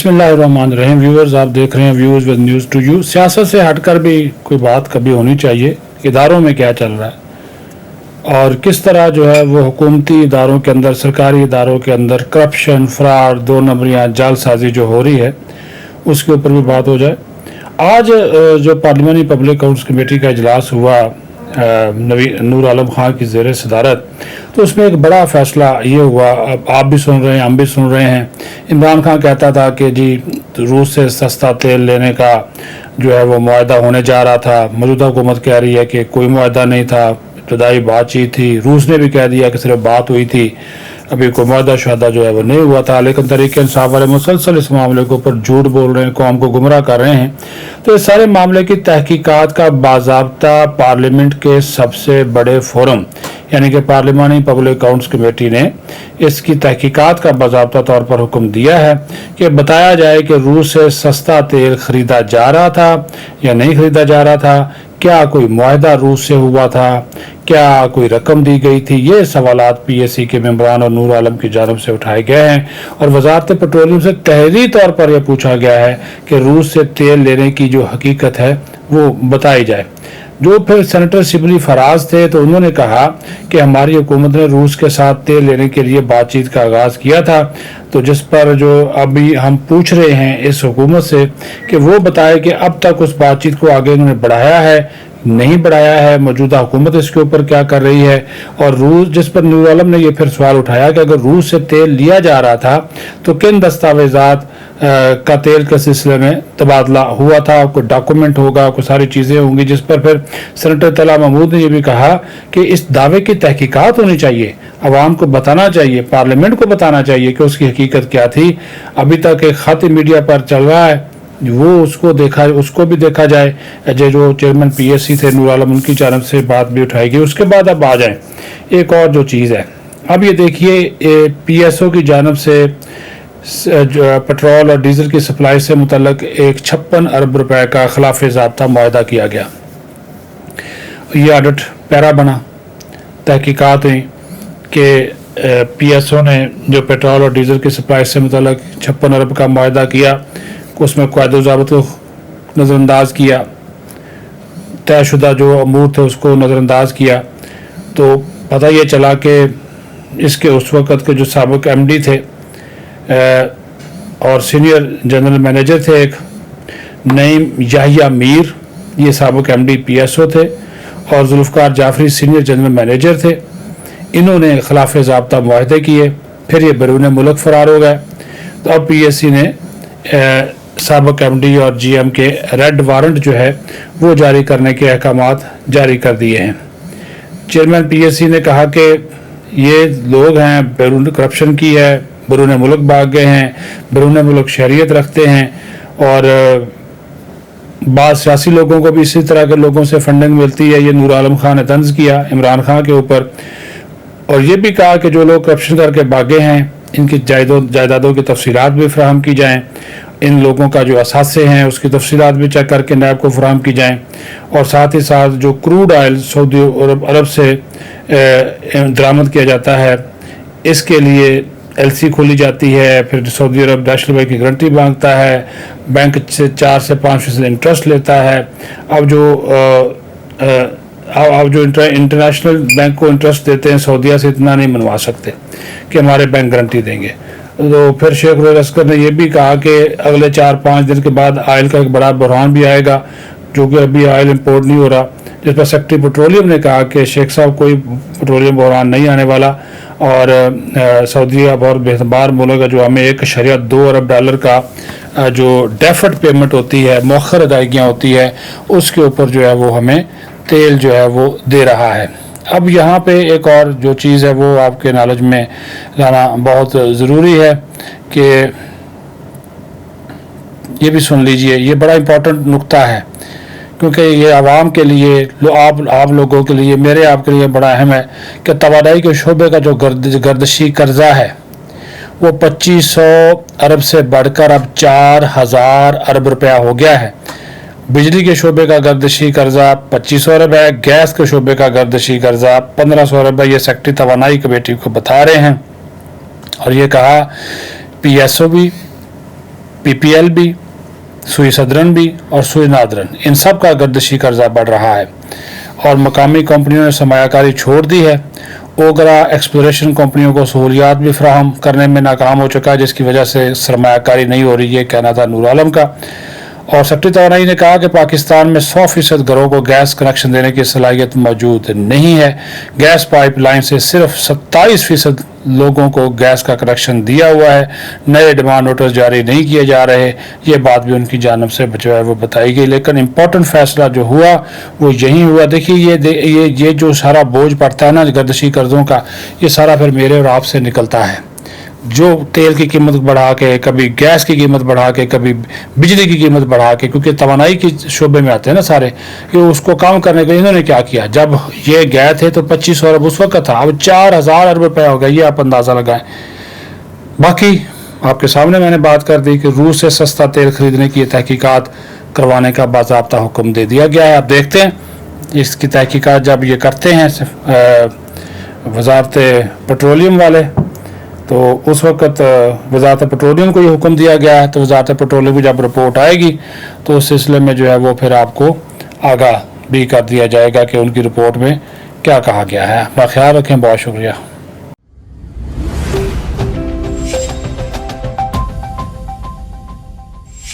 बिस्मिल्लाहिर्रहमानिर्रहीम। व्यूअर्स, आप देख रहे हैं views with news to you. सियासत से हटकर भी कोई बात कभी होनी चाहिए। इदारों में क्या चल रहा है और किस तरह जो है वो हुकूमती इदारों के अंदर, सरकारी इदारों के अंदर करप्शन, फ्रॉड, दो नंबरियाँ, जालसाजी जो हो रही है, उसके ऊपर भी बात हो जाए। आज जो पार्लियामानी पब्लिक अकाउंट्स कमेटी का इजलास हुआ नूर आलम खां की ज़ेर सदारत, तो उसमें एक बड़ा फ़ैसला ये हुआ। अब आप भी सुन रहे हैं, हम भी सुन रहे हैं। इमरान खान कहता था कि जी रूस से सस्ता तेल लेने का जो है वो मुआहदा होने जा रहा था। मौजूदा हुकूमत कह रही है कि कोई मुआहदा नहीं था, इब्तदाई बातचीत थी। रूस ने भी कह दिया कि सिर्फ बात हुई थी, अभी कोई मुआहदा शुआदा जो है वो नहीं हुआ था। लेकिन तहरीक इंसाफ वाले मुसलसल इस मामले के ऊपर झूठ बोल रहे हैं, कौम को गुमराह कर रहे हैं। तो इस सारे मामले की तहकीकात का बाज़ाब्ता पार्लियामेंट के सबसे बड़े फोरम यानी कि पार्लियामानी पब्लिक अकाउंट्स कमेटी ने इसकी तहकीकात का बाज़ाब्ता तौर पर हुक्म दिया है कि बताया जाए कि रूस से सस्ता तेल ख़रीदा जा रहा था या नहीं ख़रीदा जा रहा था, क्या कोई मुआहदा रूस से हुआ था, क्या कोई रकम दी गई थी। ये सवालात PAC के मेंबरान और नूर आलम की जानब से उठाए गए हैं और वजारत पेट्रोलियम से तहरीरी तौर पर यह पूछा गया है कि रूस से तेल लेने की जो हकीकत है वो बताई जाए। जो फिर सेनेटर शिबली फराज थे, तो उन्होंने कहा कि हमारी हुकूमत ने रूस के साथ तेल लेने के लिए बातचीत का आगाज़ किया था, तो जिस पर जो अभी हम पूछ रहे हैं इस हुकूमत से कि वो बताए कि अब तक उस बातचीत को आगे उन्होंने बढ़ाया है, नहीं बढ़ाया है, मौजूदा हुकूमत इसके ऊपर क्या कर रही है। और रूस, जिस पर नूर आलम ने ये फिर सवाल उठाया कि अगर रूस से तेल लिया जा रहा था तो किन दस्तावेजात का तेल के सिलसिले में तबादला हुआ था, कोई डॉक्यूमेंट होगा, कोई सारी चीज़ें होंगी। जिस पर फिर सेनेटर तला महमूद ने यह भी कहा कि इस दावे की तहकीकात होनी चाहिए, अवाम को बताना चाहिए, पार्लियामेंट को बताना चाहिए कि उसकी हकीकत क्या थी। अभी तक एक खत मीडिया पर चल रहा है, वो उसको भी देखा जाए। जो चेयरमैन PAC थे नूर आलम, उनकी जानब से बात भी उठाई गई। उसके बाद अब आ जाए एक और जो चीज़ है। अब ये देखिए, PSO की जानब से पेट्रोल और डीजल की सप्लाई से मुतल्लक एक 56 अरब रुपए का खिलाफ ज़ाब्ता मुआहदा किया गया। ये ऑडिट पैरा बना, तहकीकात हुई कि PSO ने जो पेट्रोल और डीजल की सप्लाई से मुतल्लक 56 अरब का मुआहदा किया, उसमें कायदे ज़ाब्त को नज़रअंदाज किया, तयशुदा जो अमूर थे उसको नज़रअंदाज किया। तो पता ये चला कि इसके उस वक़्त के जो साबिक़ MD थे और सीनियर जनरल मैनेजर थे, एक नईम याहिया मीर, ये साबिक़ MD PSO थे, और Zulfikar Jafri senior general manager थे। इन्होंने खिलाफ ज़ाब्ता मुआहदे किए, फिर ये बैरून मुल्क फ़रार हो गए। तो अब PAC ने साबिक़ MD और GM के रेड वारंट जो है वो जारी करने के अहकामात जारी कर दिए हैं। चेयरमैन PAC ने कहा कि ये लोग हैं, बैरून करप्शन की है, बैरून मुल्क भाग गए हैं, बैरून मुल्क शहरियत रखते हैं, और बाद सियासी लोगों को भी इसी तरह के लोगों से फंडिंग मिलती है। ये नूर आलम खान ने तंज किया इमरान खान के ऊपर, और ये भी कहा कि जो लोग करप्शन करके भागे हैं इनकी जायदादों की तफसीलात भी फराहम की जाएँ, इन लोगों का जो असासे हैं उसकी तफसीलात भी चेक करके नैब को फराहम की जाएँ, और साथ ही साथ जो क्रूड ऑयल सऊदी अरब से दरामद किया जाता है इसके लिए LC खोली जाती है। फिर सऊदी अरब नेशनल बैंक की गारंटी मांगता है, बैंक से 4 से 5% इंटरेस्ट लेता है। अब जो इंटरनेशनल बैंक को इंटरेस्ट देते हैं सऊदीया से इतना नहीं मनवा सकते कि हमारे बैंक गारंटी देंगे। तो फिर शेख रुएल अस्कर ने यह भी कहा कि अगले 4-5 दिन के बाद ऑयल का एक बड़ा बहरान भी आएगा, जो कि अभी ऑयल इंपोर्ट नहीं हो रहा। जिस पर सेक्रेटरी पेट्रोलियम ने कहा कि शेख साहब कोई पेट्रोलियम बहरान नहीं आने वाला, और सऊदी अरब और बेहतबार मुल्क है जो हमें 1.2 अरब डॉलर का जो डेफर्ड पेमेंट होती है, मौखर अदायगियाँ होती है, उसके ऊपर जो है वो हमें तेल जो है वो दे रहा है। अब यहाँ पे एक और जो चीज़ है वो आपके नॉलेज में लाना बहुत ज़रूरी है कि ये भी सुन लीजिए, ये बड़ा इम्पोर्टेंट नुक्ता है, क्योंकि ये आवाम के लिए, आप लोगों के लिए, मेरे आपके लिए बड़ा अहम है कि तवानाई के शोबे का जो गर्दशी कर्जा है वो 2500 अरब से बढ़कर अब 4000 अरब रुपया हो गया है। बिजली के शोबे का गर्दशी कर्जा 2500 अरब है, गैस के शोबे का गर्दशी कर्जा 1500 अरब है। ये सेक्रेटरी तवानाई कमेटी को बता रहे हैं, और ये कहा PSO भी PPL भी, सुई सदरन भी और सुई नादरन, इन सब का गर्दिशी कर्जा बढ़ रहा है और मकामी कंपनियों ने सरमायाकारी छोड़ दी है। ओगरा एक्सप्लोरेशन कंपनियों को सहूलियात भी फराहम करने में नाकाम हो चुका है, जिसकी वजह से सरमायाकारी नहीं हो रही है, कहना था नूर आलम का। और सेक्रेटरी तवानाई ने कहा कि पाकिस्तान में 100% घरों को गैस कनेक्शन देने की सलाहियत मौजूद नहीं है। गैस पाइपलाइन से सिर्फ 27% लोगों को गैस का कनेक्शन दिया हुआ है, नए डिमांड नोटिस जारी नहीं किए जा रहे। ये बात भी उनकी जानब से जो है वो बताई गई, लेकिन इम्पोर्टेंट फैसला जो हुआ वो यही हुआ। देखिए ये जो सारा बोझ पड़ता है ना गर्दिशी कर्जों का, ये सारा फिर मेरे और आपसे निकलता है। जो तेल की कीमत बढ़ा के, कभी गैस की कीमत बढ़ा के, कभी बिजली की कीमत बढ़ा के, क्योंकि तवानाई के शोबे में आते हैं ना सारे, कि उसको कम करने के लिए इन्होंने क्या किया, जब ये गए थे तो 2500 अरब उस वक्त था, अब 4000 अरब रुपये हो गया, ये आप अंदाज़ा लगाएं। बाकी आपके सामने मैंने बात कर दी कि रूस से सस्ता तेल खरीदने की तहकीकात करवाने का बाज़ाब्ता हुक्म दे दिया गया है। आप देखते हैं इसकी तहकीकात जब ये करते हैं वजारत पेट्रोलियम वाले, तो उस वक्त वजारत पेट्रोलियम को ये हुक्म दिया गया है। तो वजारत पेट्रोलियम की जब रिपोर्ट आएगी तो उस सिलसिले में जो है वो फिर आपको आगाह भी कर दिया जाएगा कि उनकी रिपोर्ट में क्या कहा गया है। अपना ख्याल रखें, बहुत शुक्रिया।